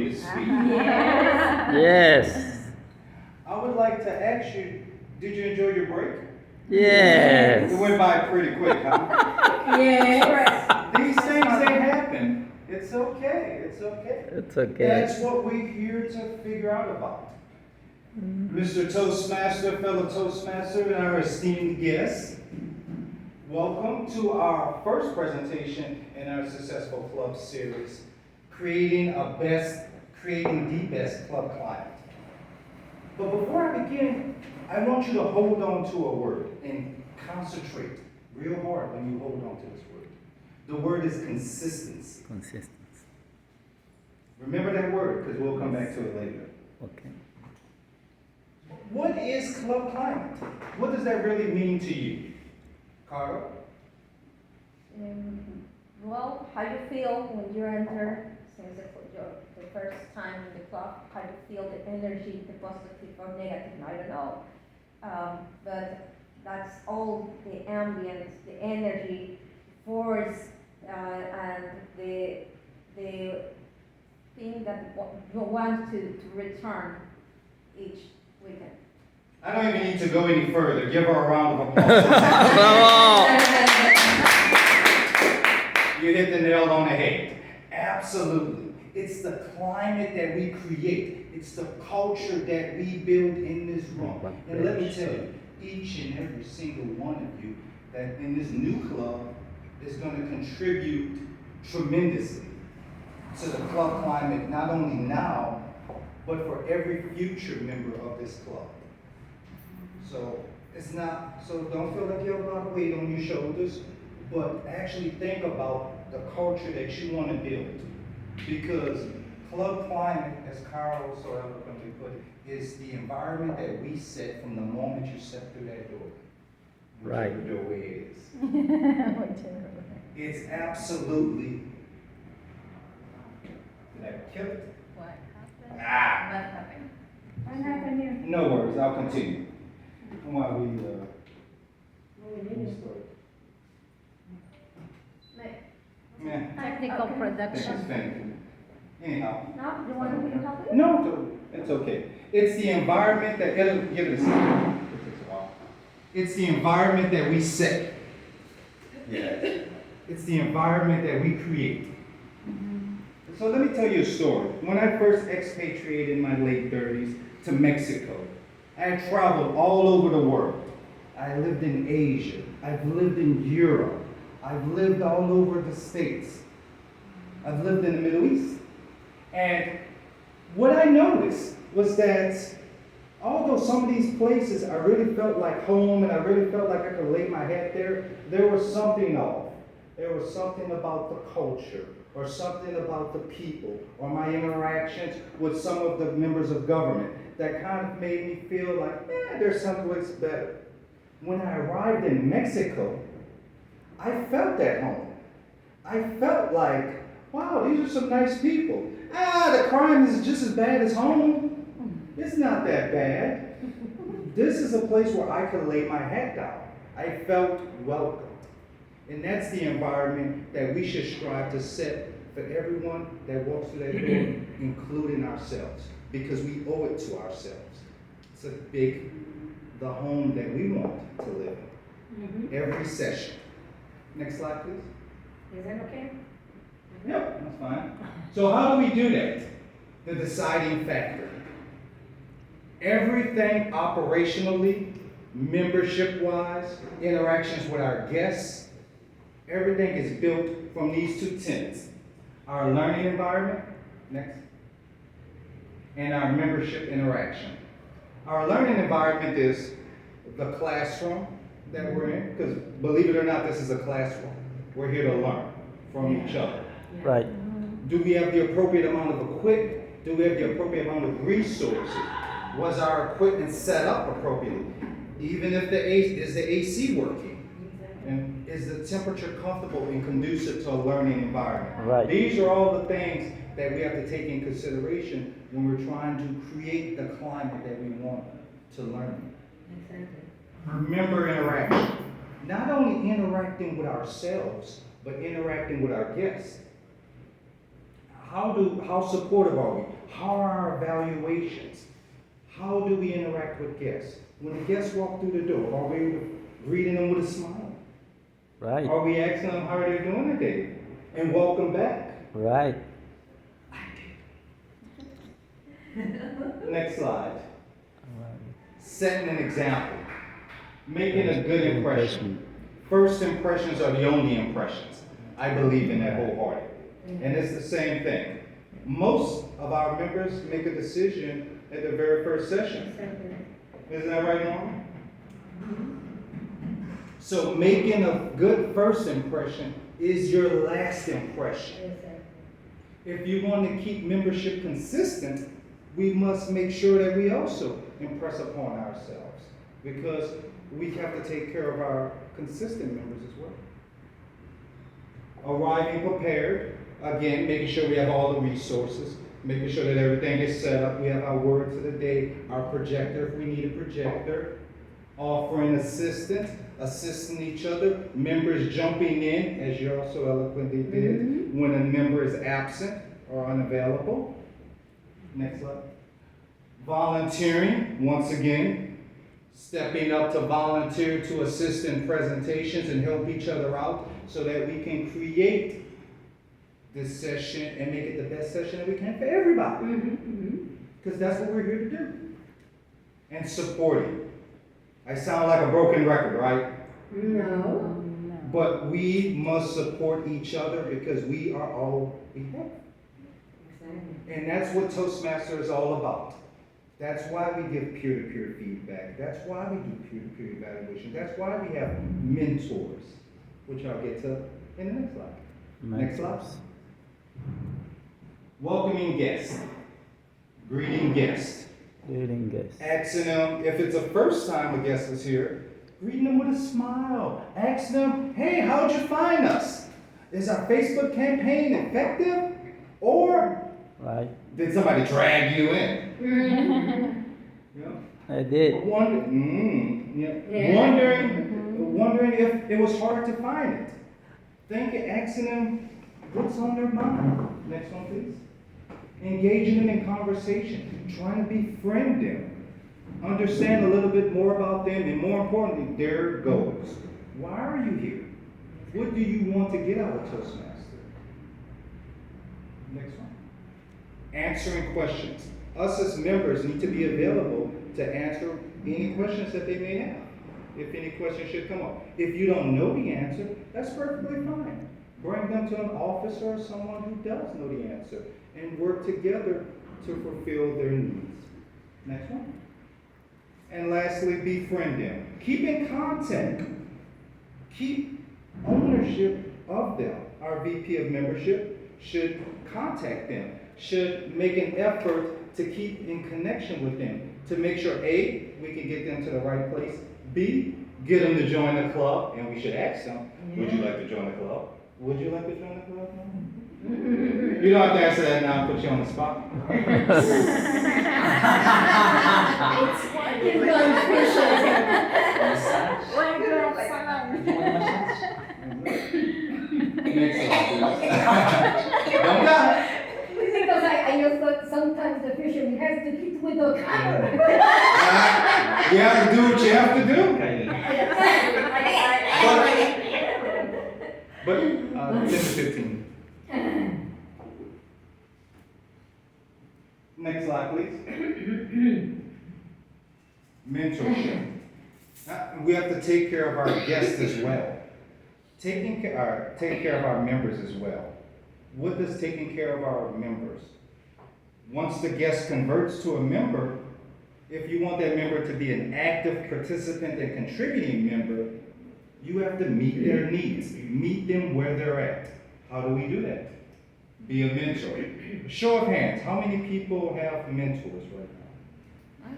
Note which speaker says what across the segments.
Speaker 1: really sweet.
Speaker 2: Yes.
Speaker 1: I would like to ask you, did you enjoy your break?
Speaker 2: Yes.
Speaker 1: It went by pretty quick, huh?
Speaker 3: Yes.
Speaker 1: These things, they happen. It's okay. It's okay.
Speaker 2: It's okay.
Speaker 1: That's what we're here to figure out about. Mr. Toastmaster, fellow Toastmaster, and our esteemed guests, welcome to our first presentation in our Successful Club series, creating the best club climate. But before I begin, I want you to hold on to a word and concentrate real hard when you hold on to this word. The word is consistency.
Speaker 2: Consistency.
Speaker 1: Remember that word, because we'll come back to it later.
Speaker 2: Okay.
Speaker 1: What is club climate? What does that really mean to you? Carl?
Speaker 3: Well, how you feel when you enter, since the first time in the club, how you feel the energy, the positive or negative, I don't know. But that's all the ambience, the energy, force, and the thing that you want to return each weekend.
Speaker 1: I don't even need to go any further. Give her a round of applause. You hit the nail on the head. Absolutely. It's the climate that we create. It's the culture that we build in this room. And let me tell you, each and every single one of you that in this new club is going to contribute tremendously to the club climate, not only now, but for every future member of this club. So don't feel like you have a lot of weight on your shoulders, but actually think about the culture that you want to build. Because club climate, as Carl so eloquently put it, is the environment that we set from the moment you step through that door.
Speaker 2: Right.
Speaker 1: Whichever doorway it is. It's absolutely. Did I kill it?
Speaker 3: What happened?
Speaker 1: Ah!
Speaker 3: What happened?
Speaker 4: What happened here?
Speaker 1: No worries, I'll continue. While we restart. Yeah.
Speaker 3: Technical
Speaker 1: This
Speaker 3: production.
Speaker 1: is finished. Anyhow.
Speaker 3: No, you want me to help you?
Speaker 1: No, it's okay. It's the environment that, give it a second. It's the environment that we set. Yeah. It's the environment that we create. So let me tell you a story. When I first expatriated in my late 30s to Mexico, I had traveled all over the world. I lived in Asia. I've lived in Europe. I've lived all over the States. I've lived in the Middle East. And what I noticed was that although some of these places I really felt like home and I really felt like I could lay my head there, there was something off. There was something about the culture or something about the people or my interactions with some of the members of government that kind of made me feel like, there's someplace better. When I arrived in Mexico, I felt at home. I felt like, wow, these are some nice people. The crime is just as bad as home. It's not that bad. This is a place where I could lay my head down. I felt welcomed. And that's the environment that we should strive to set for everyone that walks through that door, including ourselves, because we owe it to ourselves. It's the home that we want to live in. Every session. Next slide, please.
Speaker 4: Is that okay?
Speaker 1: Yep, that's fine. So how do we do that? The deciding factor. Everything operationally, membership-wise, interactions with our guests, everything is built from these two tenets. Our learning environment, next, and our membership interaction. Our learning environment is the classroom that we're in, because believe it or not, this is a classroom. We're here to learn from each other.
Speaker 2: Right.
Speaker 1: Do we have the appropriate amount of equipment? Do we have the appropriate amount of resources? Was our equipment set up appropriately? Even if is the AC working? And is the temperature comfortable and conducive to a learning environment?
Speaker 2: Right.
Speaker 1: These are all the things that we have to take in consideration when we're trying to create the climate that we want to learn.
Speaker 4: Exactly.
Speaker 1: Remember interaction. Not only interacting with ourselves, but interacting with our guests. How supportive are we? How are our evaluations? How do we interact with guests? When the guests walk through the door, are we greeting them with a smile?
Speaker 2: Right.
Speaker 1: Are we asking them how they're doing today? And welcome back.
Speaker 2: Right.
Speaker 1: Next slide. Setting an example. Making a good impression. First impressions are the only impressions. I believe in that wholeheartedly. And it's the same thing. Most of our members make a decision at the very first session. Isn't that right, Norma? So making a good first impression is your last impression. If you want to keep membership consistent, we must make sure that we also impress upon ourselves, because we have to take care of our consistent members as well. Arriving prepared, again, making sure we have all the resources, making sure that everything is set up. We have our words of the day, our projector if we need a projector, offering assistance, assisting each other, members jumping in, as you also eloquently did, when a member is absent or unavailable. Next slide. Volunteering, once again, stepping up to volunteer to assist in presentations and help each other out so that we can create this session and make it the best session that we can for everybody. Because that's what we're here to do. And supporting. I sound like a broken record, right?
Speaker 4: No.
Speaker 1: But we must support each other because we are all we have.
Speaker 4: Exactly.
Speaker 1: And that's what Toastmaster is all about. That's why we give peer-to-peer feedback. That's why we do peer-to-peer evaluation. That's why we have mentors, which I'll get to in the next slide. Next slide. Welcoming guests. Greeting guests.
Speaker 2: Greeting guests.
Speaker 1: Asking them, if it's the first time a guest is here, greeting them with a smile. Ask them, hey, how'd you find us? Is our Facebook campaign effective? Or
Speaker 2: Right.
Speaker 1: did somebody drag you in?
Speaker 2: I did.
Speaker 1: Wondering if it was hard to find it. Asking them what's on their mind. Next one, please. Engaging them in conversation, trying to befriend them, understand a little bit more about them, and more importantly, their goals. Why are you here? What do you want to get out of Toastmaster? Next one. Answering questions. Us as members need to be available to answer any questions that they may have, if any questions should come up. If you don't know the answer, that's perfectly fine. Bring them to an officer or someone who does know the answer and work together to fulfill their needs. Next one. And lastly, befriend them. Keep in contact. Keep ownership of them. Our VP of membership should contact them, should make an effort to keep in connection with them, to make sure A, we can get them to the right place, B, get them to join the club, and we should ask them, would you like to join the club? Would you like to join the club? You don't have to answer that now, I'll put you on the spot. Next slide, please. Don't die.
Speaker 4: Because I just thought sometimes the fisherman has to keep with the camera.
Speaker 1: You have to do what you have to do. But 10 to 15. Next slide, please. Mentorship. We have to take care of our guests as well. Take care of our members as well. What does taking care of our members? Once the guest converts to a member, if you want that member to be an active participant and contributing member, you have to meet their needs, meet them where they're at. How do we do that? Be a mentor. Show of hands, how many people have mentors right now?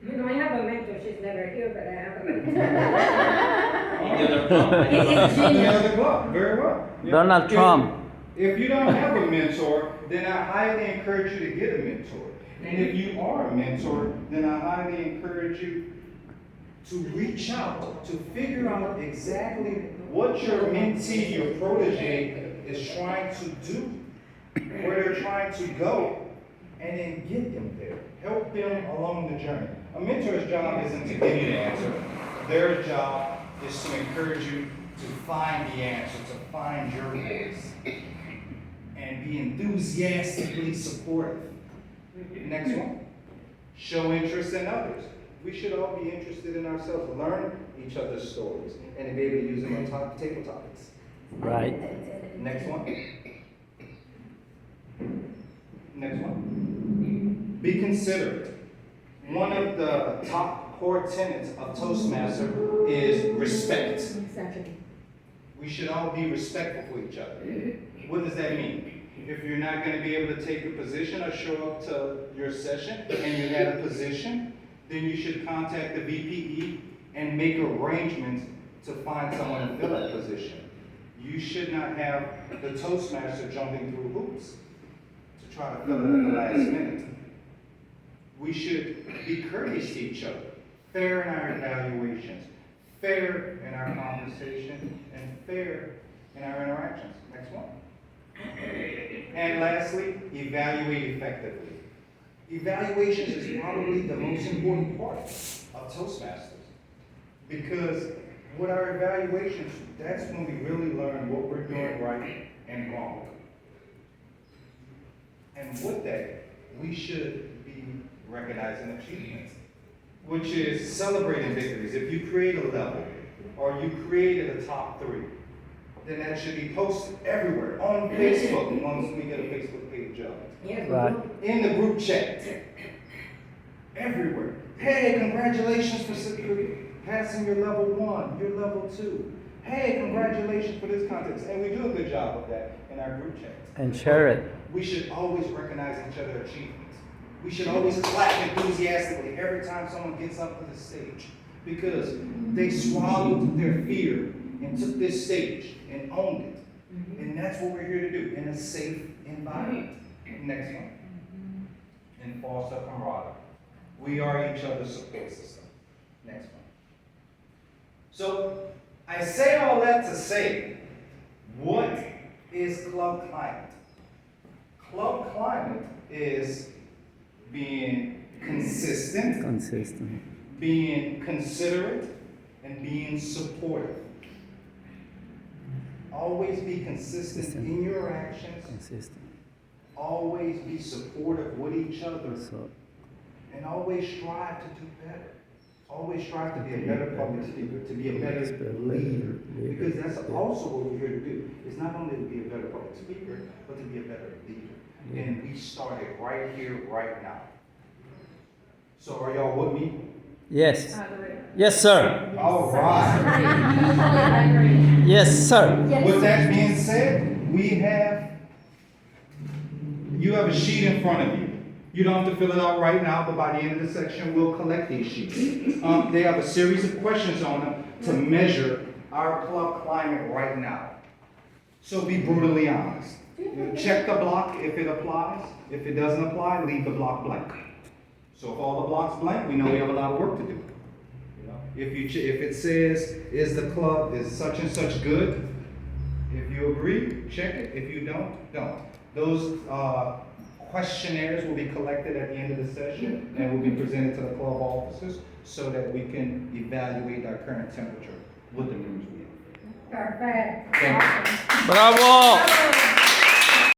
Speaker 4: You know, I have a mentor, she's never here, but I have a
Speaker 1: On the other block, very well. Yeah.
Speaker 2: Donald Trump.
Speaker 1: If you don't have a mentor, then I highly encourage you to get a mentor. And if you are a mentor, then I highly encourage you to reach out, to figure out exactly what your mentee, your protege, is trying to do, where they're trying to go, and then get them there. Help them along the journey. A mentor's job isn't to give you the answer. Their job is to encourage you to find the answer, to find your voice, and be enthusiastically supportive. Next one. Show interest in others. We should all be interested in ourselves, learn each other's stories, and be able to use them on table topics.
Speaker 2: Right.
Speaker 1: Next one. Next one. Be considerate. One of the top core tenets of Toastmaster is respect.
Speaker 4: Exactly.
Speaker 1: We should all be respectful for each other. What does that mean? If you're not going to be able to take a position or show up to your session and you had a position, then you should contact the VPE and make arrangements to find someone to fill that position. You should not have the Toastmaster jumping through hoops to try to fill it at the last minute. We should be courteous to each other, fair in our evaluations, fair in our conversation, and fair in our interactions. Next one. And lastly, evaluate effectively. Evaluations is probably the most important part of Toastmasters. Because with our evaluations, that's when we really learn what we're doing right and wrong. And with that, we should be recognizing achievements, which is celebrating victories. If you create a level or you created a top 3, then that should be posted everywhere on Facebook once we get a Facebook page up.
Speaker 2: Right.
Speaker 1: In the group chat. Everywhere. Hey, congratulations for passing your level 1, your level 2. Hey, congratulations for this contest. And we do a good job of that in our group chat.
Speaker 2: And share it.
Speaker 1: We should always recognize each other's achievements. We should always clap enthusiastically every time someone gets up to the stage, because they swallowed their fear and took this stage and owned it. And that's what we're here to do in a safe environment. Next one. And foster camaraderie. We are each other's support system. Next one. So I say all that to say, what is club climate? Club climate is being consistent, being considerate, and being supportive. Always be consistent in your actions. Always be supportive with each other. And always strive to do better. Always strive to be a better public speaker, to be a better leader. Because that's also what we're here to do. It's not only to be a better public speaker, but to be a better leader. And we started right here, right now. So are y'all with me?
Speaker 2: Yes. Yes, sir.
Speaker 1: All right.
Speaker 2: Yes, sir.
Speaker 1: With that being said, you have a sheet in front of you. You don't have to fill it out right now, but by the end of the section, we'll collect these sheets. They have a series of questions on them to measure our club climate right now. So be brutally honest. Check the block if it applies. If it doesn't apply, leave the block blank. So if all the blocks blank, we know we have a lot of work to do. If it says, is the club, is such and such good? If you agree, check it. If you don't, don't. Those questionnaires will be collected at the end of the session and will be presented to the club officers so that we can evaluate our current temperature with the members we have.
Speaker 4: Perfect.
Speaker 1: Thank you.
Speaker 2: Bravo.